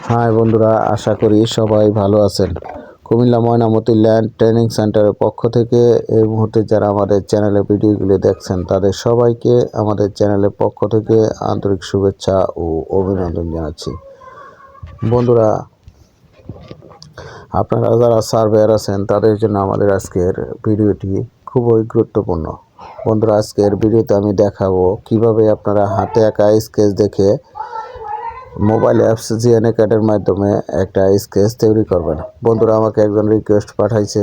High বন্ধুরা, আশা করি সবাই ভালো আছেন। কুমিল্লা ময়নামতি ল্যান্ড ট্রেনিং সেন্টারের পক্ষ থেকে এই মুহূর্তে যারা আমাদের চ্যানেলে ভিডিওগুলি দেখছেন তাদের সবাইকে আমাদের চ্যানেলের পক্ষ থেকে আন্তরিক শুভেচ্ছা ও অভিনন্দন জানাচ্ছি। বন্ধুরা, আপনারা যারা সার্ভেয়ার আছেন তাদের জন্য আমাদের আজকের ভিডিওটি খুবই গুরুত্বপূর্ণ। বন্ধুরা, আজকের ভিডিওতে আমি দেখাবো কিভাবে আপনারা হাতে আঁকা স্কেচ দেখে মোবাইল অ্যাপস জিএনএ-ক্যাটের মাধ্যমে একটা স্কেচ তৈরি করবেন। বন্ধুরা, আমাকে একজন রিকোয়েস্ট পাঠাইছে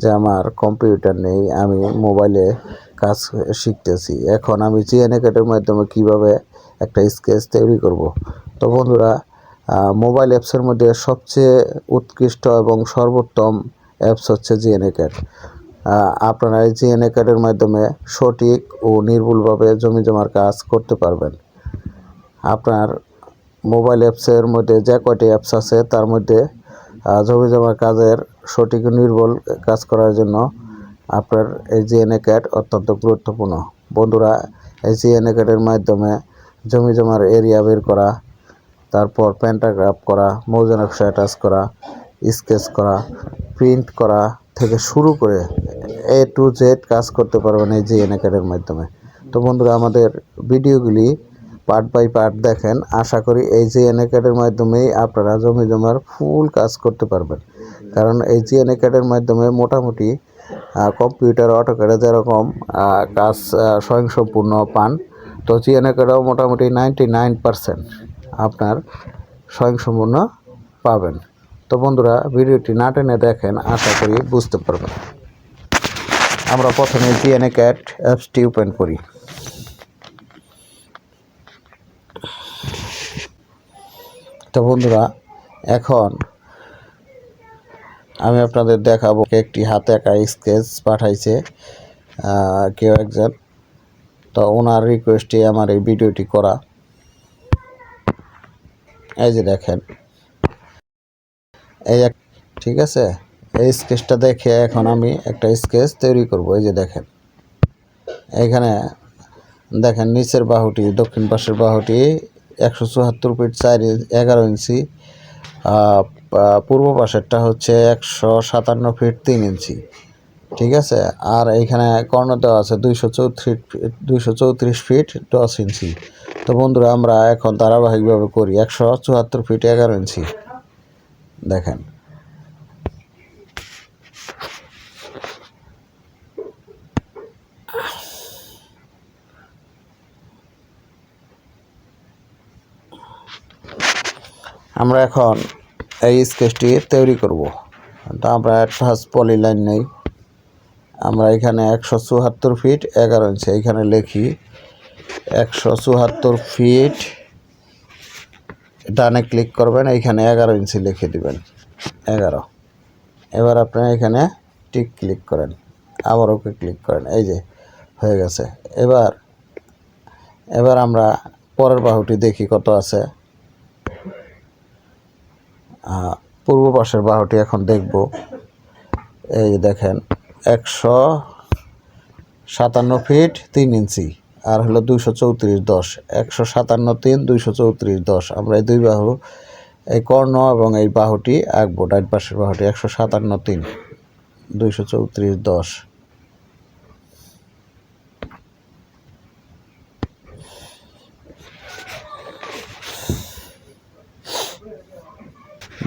যে আমার কম্পিউটার নেই, আমি মোবাইলে কাজ শিখতেছি, এখন আমি জিএনএ-ক্যাটের মাধ্যমে কিভাবে একটা স্কেচ তৈরি করব। তো বন্ধুরা, মোবাইল অ্যাপসের মধ্যে সবচেয়ে উৎকৃষ্ট এবং সর্বোত্তম অ্যাপস হচ্ছে জিএনএ-ক্যাট। আপনারা এই জিএনএ-ক্যাটের মাধ্যমে সঠিক ও নির্ভুলভাবে জমি জমার কাজ করতে পারবেন। আপনার মোবাইল অ্যাপসের মধ্যে যে কয়টি অ্যাপস আছে তার মধ্যে জমি জমার কাজের সঠিক নির্ভুল কাজ করার জন্য আপনার এই জিএনএ-ক্যাট অত্যন্ত গুরুত্বপূর্ণ। বন্ধুরা, এই জিএনএ-ক্যাটের মাধ্যমে জমি জমার এরিয়া বের করা, তারপর প্যান্টাগ্রাফ করা, মৌজা নকশা অ্যাটাচ করা, স্কেচ করা, প্রিন্ট করা থেকে শুরু করে A to Z কাজ করতে পারবেন এই জিএনএ-ক্যাটের মাধ্যমে। তো বন্ধুরা, আমাদের ভিডিওগুলি পার্ট বাই পার্ট দেখেন। আশা করি এই জিএনএ-ক্যাটের মাধ্যমেই আপনারা জমি জমার ফুল কাজ করতে পারবেন, কারণ এই জিএনএ-ক্যাটের মাধ্যমে মোটামুটি কম্পিউটার অটোক্যাডে যেরকম কাজ স্বয়ংসম্পূর্ণ পান, তো জিএনএ-ক্যাটেও মোটামুটি 99% আপনার স্বয়ংসম্পূর্ণ পাবেন। তো বন্ধুরা, ভিডিওটি না টেনে দেখেন, আশা করি বুঝতে পারবেন। আমরা প্রথমে জিএনএ-ক্যাট অ্যাপসটি ওপেন করি। তো বন্ধুরা, এখন আমি আপনাদের দেখাবো একটি হাতে আঁকা স্কেচ পাঠাইছে কেউ একজন, তো ওনার রিকোয়েস্টে আমার এই ভিডিওটি করা। এই যে দেখেন, ঠিক আছে, এই স্কেচটা দেখে এখন আমি একটা স্কেচ তৈরি করব। এই যে দেখেন, এখানে দেখেন নিচের বাহুটি, দক্ষিণ পাশের বাহুটি 174 ফিট 11 ইঞ্চি, পূর্ব পাশেরটা হচ্ছে 157 ফিট 3 ইঞ্চি। ঠিক আছে, আর এইখানে কর্ণ দেওয়া আছে 234 ফিট 10 ইঞ্চি। তো বন্ধুরা, আমরা এখন ধারাবাহিকভাবে করি। 174 ফিট 11 ইঞ্চি দেখেন। আমরা এখন এই স্কেচটি তৈরি করব। তো আমরা ফার্স্ট পলি লাইন নেই, আমরা এখানে 174 ফিট 11 ইঞ্চি এইখানে লিখি। 174 ফিট ডানে ক্লিক করবেন, এইখানে 11 ইঞ্চি লিখে দিবেন 11। এবার আপনারা এখানে টিক ক্লিক করেন, আবার ওকে ক্লিক করেন। এই যে হয়ে গেছে। এবার আমরা পরের বাহুটি দেখি কত আছে। পূর্ব পাশের বাহুটি এখন দেখব। এই যে দেখেন, 157 ফিট 3 ইঞ্চি আর হলো 234.10, 157.3 234.10। আমরা এই দুই বাহু, এই কর্ণ এবং এই বাহুটি আঁকবো। ডাইন পাশের বাহুটি 157.3 234.10।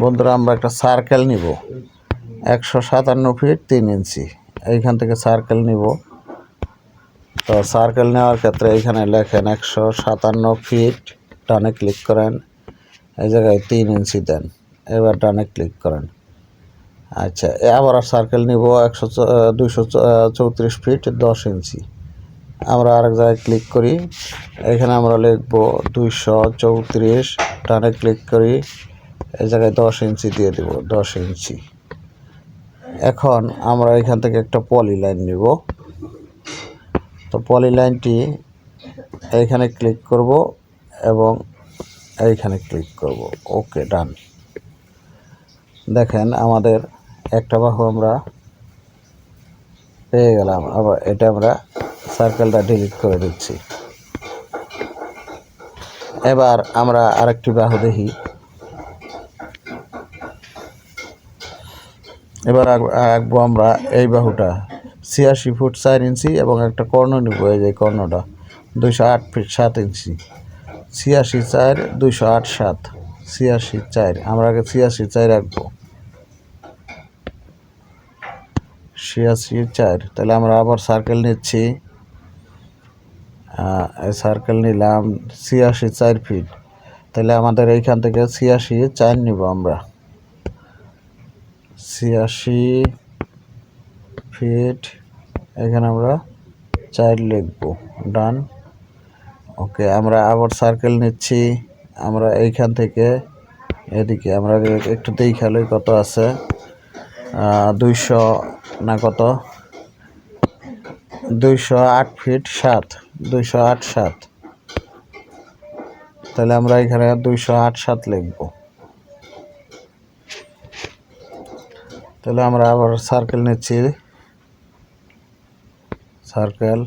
বন্ধুরা, আমরা একটা সার্কেল নিব 157 ফিট 3 ইঞ্চি, এইখান থেকে সার্কেল নিব। তো সার্কেল নেওয়ার ক্ষেত্রে এখানে লেখেন 157 ফিট, ডানে ক্লিক করেন, এই জায়গায় 3 ইঞ্চি দেন, এবার ডানে ক্লিক করেন। আচ্ছা, আবার সার্কেল নিব 234 ফিট 10 ইঞ্চি, আমরা আরেক জায়গায় ক্লিক করি, এখানে আমরা লিখব 234, ডানে ক্লিক করি, এই জায়গায় 10 ইঞ্চি দিয়ে দেব, 10 ইঞ্চি। এখন আমরা এখান থেকে একটা পলি লাইন নিব। তো পলি লাইনটি এইখানে ক্লিক করব এবং এইখানে ক্লিক করব, ওকে ডান। দেখেন, আমাদের একটা বাহু আমরা পেয়ে গেলাম। আবার এটা আমরা সার্কেলটা ডিলিট করে দিচ্ছি। এবার আমরা আরেকটি বাহু দেখি। এবার আঁকবো আমরা এই বাহুটা 86 ফুট 4 ইঞ্চি এবং একটা কর্ণ নিব, এই যে কর্ণটা 208 ফিট 7 ইঞ্চি। 86 4 208 7 86 4 আমরা আগে 86 4 রাখবো। 86 4 তাহলে আমরা আবার সার্কেল নিচ্ছি, সার্কেল নিলাম 86 4 ফিট। তাহলে আমাদের এইখান থেকে 86 4 নিব আমরা, 86 ফিট এখানে আমরা 4 লিখবো। ডান। ওকে, আমরা আবার সার্কেল নিচ্ছি, আমরা এইখান থেকে এদিকে আমরা একটু দেখালই কত আছে, 200 না কত, 208 ফিট 7, 208 7। তাহলে আমরা এখানে 208 7 লিখব। তাহলে আমরা আবার সার্কেল নিচ্ছি, সার্কেল।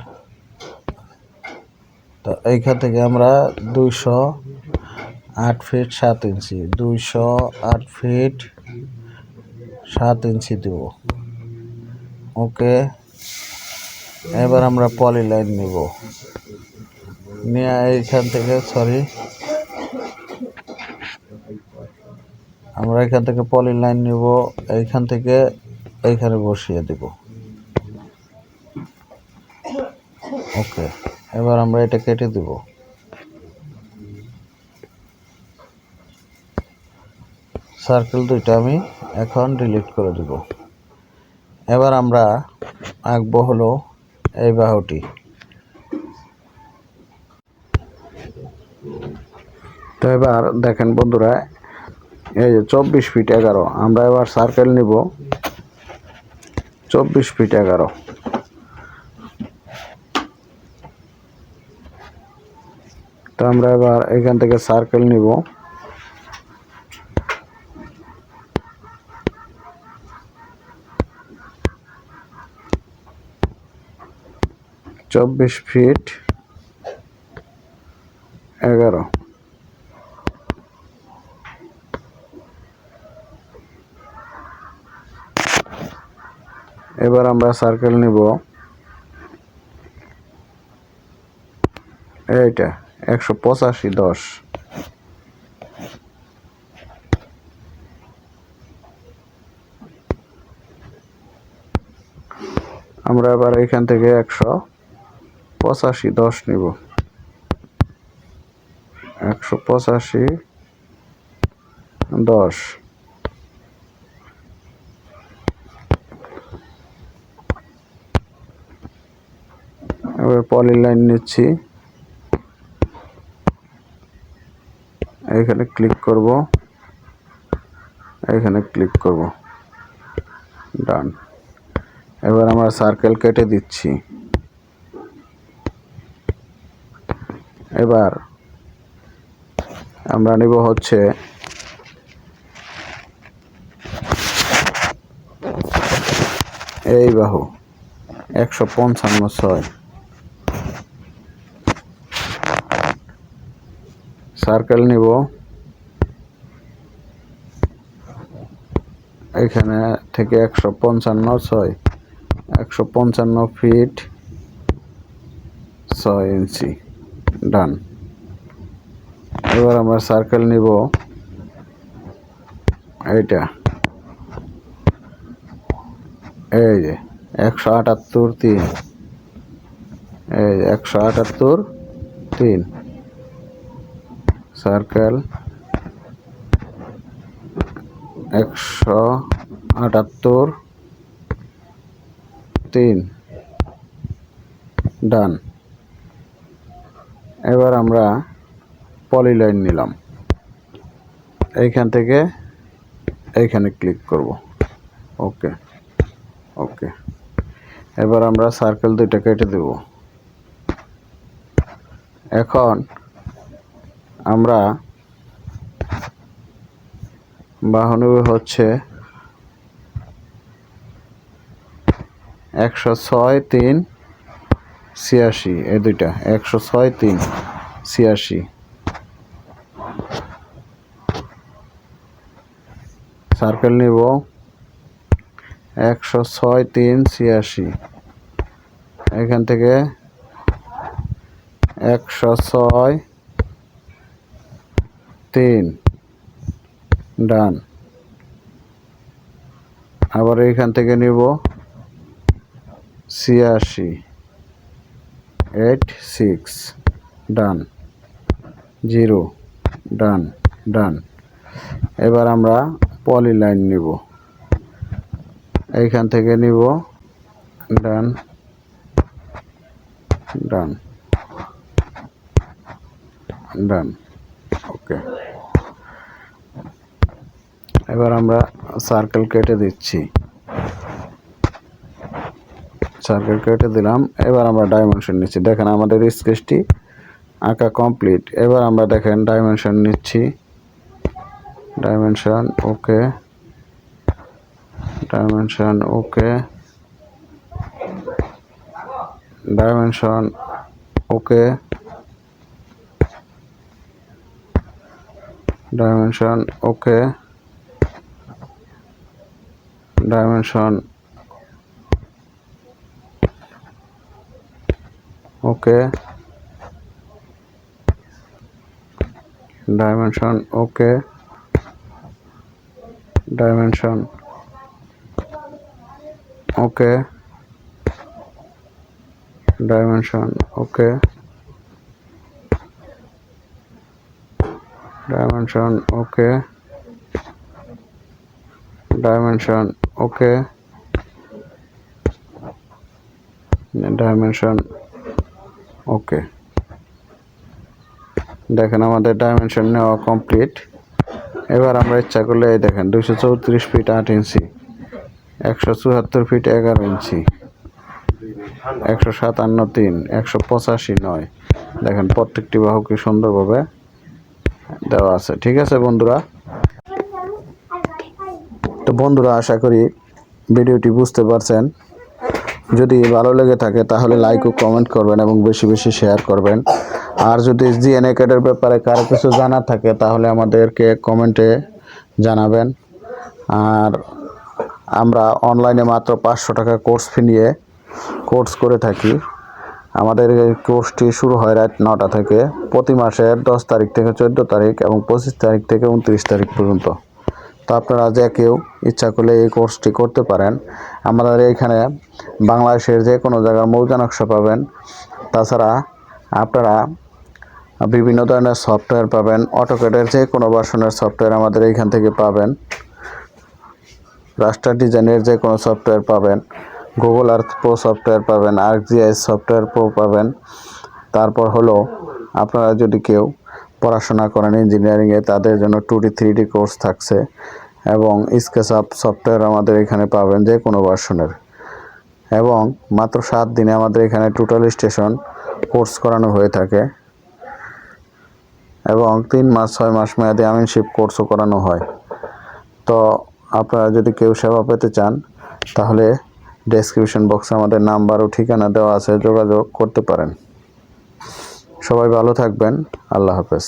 তো এইখান থেকে আমরা 208 ফিট 7 ইঞ্চি, 208 ফিট 7 ইঞ্চি দেব। ওকে, এবার আমরা পলি লাইন নিব, নিয়ে এইখান থেকে আমরা এখান থেকে পলি লাইন নিব, এইখান থেকে এইখানে বসিয়ে দেব। ওকে, এবার আমরা এটা কেটে দেব। সার্কেল দুইটা আমি এখন ডিলিট করে দেব। এবার আমরা আঁকবো হলো এই বাহুটি। তো এবার দেখেন বন্ধুরা, এই যে 24 ফিট 11, আমরা এবার সার্কেল নিব 24 ফিট 11। তো আমরা এবার এখান থেকে সার্কেল নিব, চব্বিশ ফিট 11। এবার আমরা সার্কেল নিব এইটা 185 10। আমরা এবার এখান থেকে 185 10 নিব, 185 10। এবার পলি লাইন নিচ্ছি, এখানে ক্লিক করব, এখানে ক্লিক করব। ডান। এবার আমরা সার্কেল কেটে দিচ্ছি। এবার আমরা নিব হচ্ছে এই বাহু 155 6। সার্কেল নিব, এখানে থেকে 155 6, 155 ফিট 6 ইঞ্চি। ডান। এবার আমরা সার্কেল নিব এইটা, এই যে 178 3, এই 178 3। সার্কেল 178 3। ডান। এবার আমরা পলি লাইন নিলাম, এইখান থেকে এইখানে ক্লিক করব। ওকে, ওকে। এবার আমরা সার্কেল দুইটা কেটে দেব। এখন আমরা বাহু হচ্ছে 106 3 86, এই দুইটা 106 3 86। সার্কেল নিব, 106 3 86 এখান থেকে 106 3 ডান। আবার এখান থেকে নিব 86 86 ডান 0 ডান ডান। এবার আমরা পলি লাইন নিব, এইখান থেকে নিব ডান ডান ডান। ওকে, এবার আমরা সার্কেল কেটে দিচ্ছি, সার্কেল কেটে দিলাম। এবার আমরা ডাইমেনশন নিচ্ছি। দেখেন আমাদের স্কেচটি আঁকা কমপ্লিট। এবার আমরা দেখেন ডাইমেনশন নিচ্ছি, ডাইমেনশন ওকে, ডাইমেনশন ওকে, ডাইমেনশন ওকে, ডাইমেনশন ওকে, ডাইমেনশন ওকে, ডাইমেনশন ওকে, ডাইমেনশন ওকে, ডাইমেনশন ওকে, ডাইমেনশন ওকে, ডাইমেনশন ওকে, ডাইমেনশন ওকে। দেখেন আমাদের ডাইমেনশন নেওয়া কমপ্লিট। এবার আমরা ইচ্ছা করলে এই দেখেন 234 ফিট 8 ইঞ্চি, 174 ফিট 11 ইঞ্চি, 157 3, 185 9। দেখেন প্রত্যেকটি বাহু কি সুন্দরভাবে দেওয়া আছে। ঠিক আছে বন্ধুরা, তো বন্ধুরা আশা করি ভিডিওটি বুঝতে পারছেন। যদি ভালো লেগে থাকে তাহলে লাইক ও কমেন্ট করবেন এবং বেশি বেশি শেয়ার করবেন। আর যদি জিএনএ ক্যাডের ব্যাপারে কারো কিছু জানা থাকে তাহলে আমাদেরকে কমেন্টে জানাবেন। আর আমরা অনলাইনে মাত্র 500 টাকা কোর্স ফি নিয়ে কোর্স করে থাকি। আমাদের এই কোর্সটি শুরু হয় রাত 9টা থেকে, প্রতি মাসের 10 তারিখ থেকে 14 তারিখ এবং 25 তারিখ থেকে 29 তারিখ পর্যন্ত। তো আপনারা যে কেউ ইচ্ছা করলে এই কোর্সটি করতে পারেন। আমাদের এইখানে বাংলাদেশের যে কোনো জায়গার মৌজা নকশা পাবেন। তাছাড়া আপনারা বিভিন্ন ধরনের সফটওয়্যার পাবেন, অটোক্যাডের যে কোনো ভার্সনের সফটওয়্যার আমাদের এইখান থেকে পাবেন, রাস্টার ডিজাইনের যে কোনো সফটওয়্যার পাবেন, গুগল আর্থ প্রো সফটওয়্যার পাবেন, আর্কজিআইএস সফটওয়্যার প্রো পাবেন। তারপর হলো আপনারা যদি কেউ পড়াশোনা করেন ইঞ্জিনিয়ারিংয়ে তাদের জন্য 2D 3D কোর্স থাকছে এবং স্কেচআপ সফটওয়্যার আমাদের এখানে পাবেন যে কোনো ভার্সনের। এবং মাত্র 7 দিনে আমাদের এখানে টোটাল স্টেশন কোর্স করানো হয়ে থাকে এবং 3 মাস 6 মাস মেয়াদী আমিনশিপ কোর্সও করানো হয়। তো আপনারা যদি কেউ সেবা পেতে চান তাহলে ডেসক্রিপশন বক্সে আমাদের নাম্বার ও ঠিকানা দেওয়া আছে, যোগাযোগ করতে পারেন। সবাই ভালো থাকবেন। আল্লাহ হাফেজ।